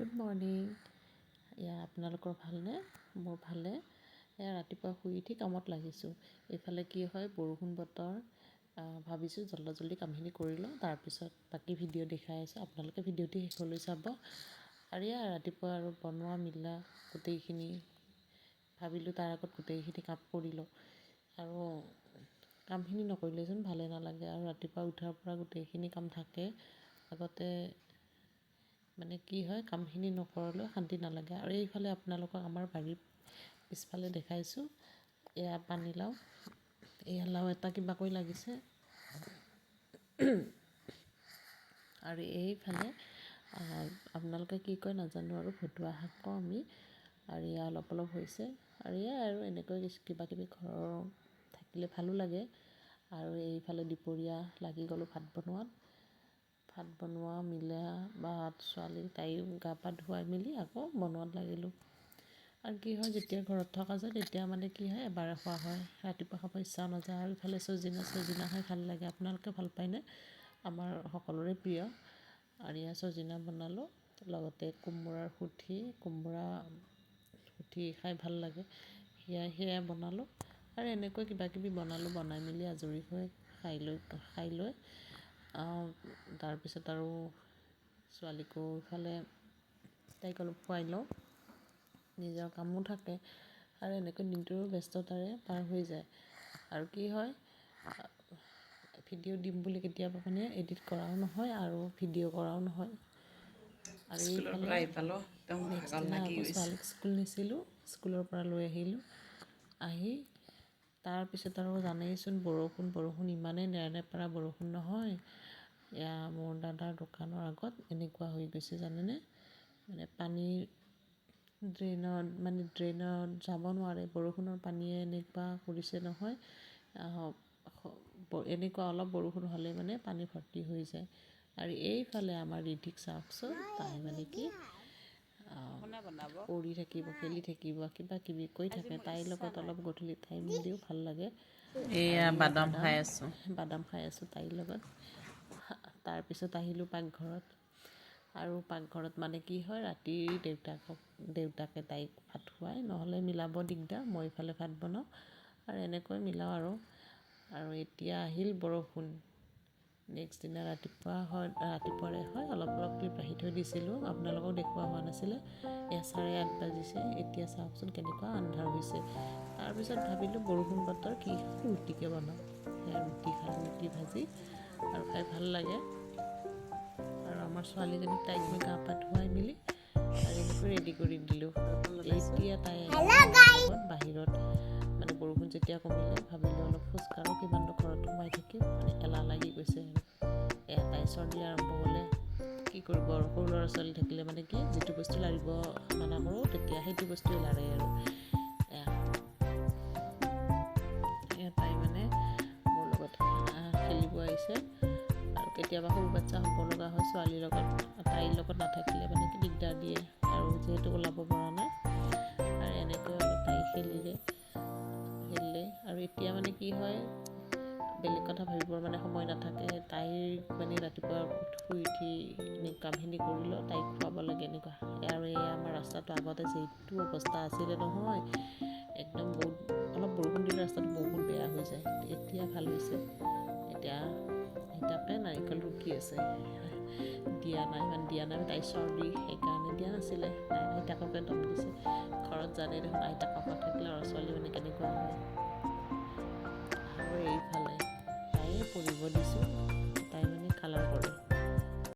Good morning. আপোনালোকৰ ভালনে? মোৰ ভালে। ৰাতিপুৱা শুই উঠি কামত লাগিছোঁ। এইফালে কি হয়, বৰষুণ বতৰ। ভাবিছোঁ জল্দি কামখিনি কৰি লওঁ, তাৰপিছত বাকী ভিডিঅ' দেখাই আছোঁ। আপোনালোকে ভিডিঅ'টি শেষলৈ চাব। আৰু ৰাতিপুৱা আৰু বনোৱা মিলা গোটেইখিনি ভাবিলোঁ, তাৰ আগত গোটেইখিনি কাম কৰি লওঁ। আৰু কামখিনি নকৰিলেচোন ভালে নালাগে। আৰু ৰাতিপুৱা উঠাৰ পৰা গোটেইখিনি কাম থাকে। আগতে মানে কি হয়, কামখিনি নকৰিলেও শান্তি নালাগে। আৰু এইফালে আপোনালোকক আমাৰ বাৰীৰ পিছফালে দেখাইছোঁ। পানীলাও, লাও এটা কিবাকৈ লাগিছে। আৰু এইফালে আপোনালোকে কি কয় নাজানো, আৰু ভতুৱা শাক কওঁ আমি। আৰু অলপ হৈছে। আৰু এনেকৈ কিবাকিবি ঘৰৰ থাকিলে ভালো লাগে। আৰু এইফালে দুপৰীয়া লাগি গ'লোঁ ভাত বনোৱা মিলা বা তাইও গা পা ধুৱাই মেলি আকৌ বনোৱাত লাগিলোঁ। আৰু কি হয়, যেতিয়া ঘৰত থকা যায় তেতিয়া মানে কি হয়, এবাৰে খোৱা হয়, ৰাতিপুৱা খাব ইচ্ছা নাযায়। আৰু ইফালে চজিনা খাই ভাল লাগে। আপোনালোকে ভাল পায়নে? আমাৰ সকলোৰে প্ৰিয়। আৰু চজিনা বনালোঁ, লগতে কোমোৰাৰ সুঠি খাই ভাল লাগে। সেয়া বনালোঁ। আৰু এনেকৈ কিবাকিবি বনাই মেলি আজৰি হৈ খাই লৈ তাৰপিছত আৰু ছোৱালীকো ইফালে তাইক অলপ খুৱাই লওঁ। নিজৰ কামো থাকে। আৰু এনেকৈ দিনটোৰো ব্যস্ততাৰে পাৰ হৈ যায়। আৰু কি হয়, ভিডিঅ' দিম বুলি কেতিয়াবা মানে এডিট কৰাও নহয় আৰু ভিডিঅ' কৰাও নহয়। আৰু এইফালে নেক্সট দিনা আকৌ ছোৱালীক স্কুল নিছিলোঁ, স্কুলৰ পৰা লৈ আহিলোঁ। আহি তাৰপিছত আৰু জানেইচোন, বৰষুণ ইমানেই নেৰানেপেৰা বৰষুণ নহয়। মোৰ দাদাৰ দোকানৰ আগত এনেকুৱা হৈ গৈছে জানেনে, মানে ড্ৰেইনত যাব নোৱাৰে। বৰষুণৰ পানীয়ে এনেকুৱা কৰিছে নহয়, এনেকুৱা অলপ বৰষুণ হ'লে মানে পানী ভৰ্তি হৈ যায়। আৰু এইফালে আমাৰ ৰিধিক চাওকচোন, তাই মানে কি পঢ়ি থাকিব, খেলি থাকিব, কিবাকিবি কৈ থাকে। তাইৰ লগত অলপ গধূলি টাইম দিও ভাল লাগে। বাদাম খাই আছোঁ তাইৰ লগত। তাৰপিছত আহিলোঁ পাকঘৰত। আৰু পাকঘৰত মানে কি হয়, ৰাতি দেউতাকে তাইক ভাত খুৱাই, নহ'লে মিলাব দিগদাৰ। মই ইফালে ভাত বনাওঁ আৰু এনেকৈ মিলাওঁ আৰু এতিয়া আহিল বৰষুণ। নেক্সট দিনা ৰাতিপুৱাৰে হয়, অলপ ক্লিপ ৰাখি থৈ দিছিলোঁ, আপোনালোকক দেখুওৱা হোৱা নাছিলে। 8:30 বাজিছে। এতিয়া চাওকচোন কেনেকুৱা আন্ধাৰ হৈছে। তাৰপিছত ভাবিলোঁ বৰষুণ বতৰ, কি ৰুটিকে বনাওঁ। ৰুটি খালোঁ, ৰুটি ভাজি, আৰু খাই ভাল লাগে। আৰু আমাৰ ছোৱালীজনীক তাইক মই গা পা ধুৱাই মেলি আৰু এনেকৈ ৰেডি কৰি দিলোঁ। এতিয়া তাই বাহিৰত, মানে বৰষুণ যেতিয়া কমিলে ভাবিলোঁ অলপ খোজকাঢ়োঁ, কিমাননো ঘৰত সোমাই থাকিম, মানে এলাহ লাগি গৈছে। তাই চৰ্দি আৰম্ভ হ'লে কি কৰিব আৰু, সৰু ল'ৰা ছোৱালী থাকিলে মানে কি, যিটো বস্তু লাৰিব মানা কৰোঁ তেতিয়া সেইটো বস্তুৱে লাৰে আৰু। তাই মানে মোৰ লগত খেলিব আহিছে। আৰু কেতিয়াবা সৰু বাচ্চা হ'ব লগা হয় ছোৱালীৰ লগত, তাইৰ লগত নাথাকিলে মানে কি দিগদাৰ দিয়ে। আৰু যিহেতু ওলাব পৰা নাই, আৰু এনেকৈ অলপ তাই খেলিলে। আৰু এতিয়া মানে কি হয়, বেলেগ কথা ভাবিবৰ মানে সময় নাথাকে। তাইৰ মানে ৰাতিপুৱা শুই উঠি কামখিনি কৰি লওঁ, তাইক খুৱাব লাগে এনেকুৱা। আৰু আমাৰ ৰাস্তাটো আগতে যিটো অৱস্থা আছিলে নহয়, একদম অলপ বৰষুণ দিলে ৰাস্তাটো বহুত বেয়া হৈ যায়। এতিয়া ভাল হৈছে। এতিয়া আইতাকে নাৰিকল ৰুকি আছে। দিয়া নাই, তাইৰ চৰ্দি সেইকাৰণে দিয়া নাছিলে। আইতাককে দম দিছে। ঘৰত জানেই দেখোন, আইতাকক নাথাকিলে ল'ৰা ছোৱালী মানে কেনেকুৱা হয়। আৰু এইফালে তাইয়ে পঢ়িব দিছোঁ, তাই মানে কালাৰ কৰে।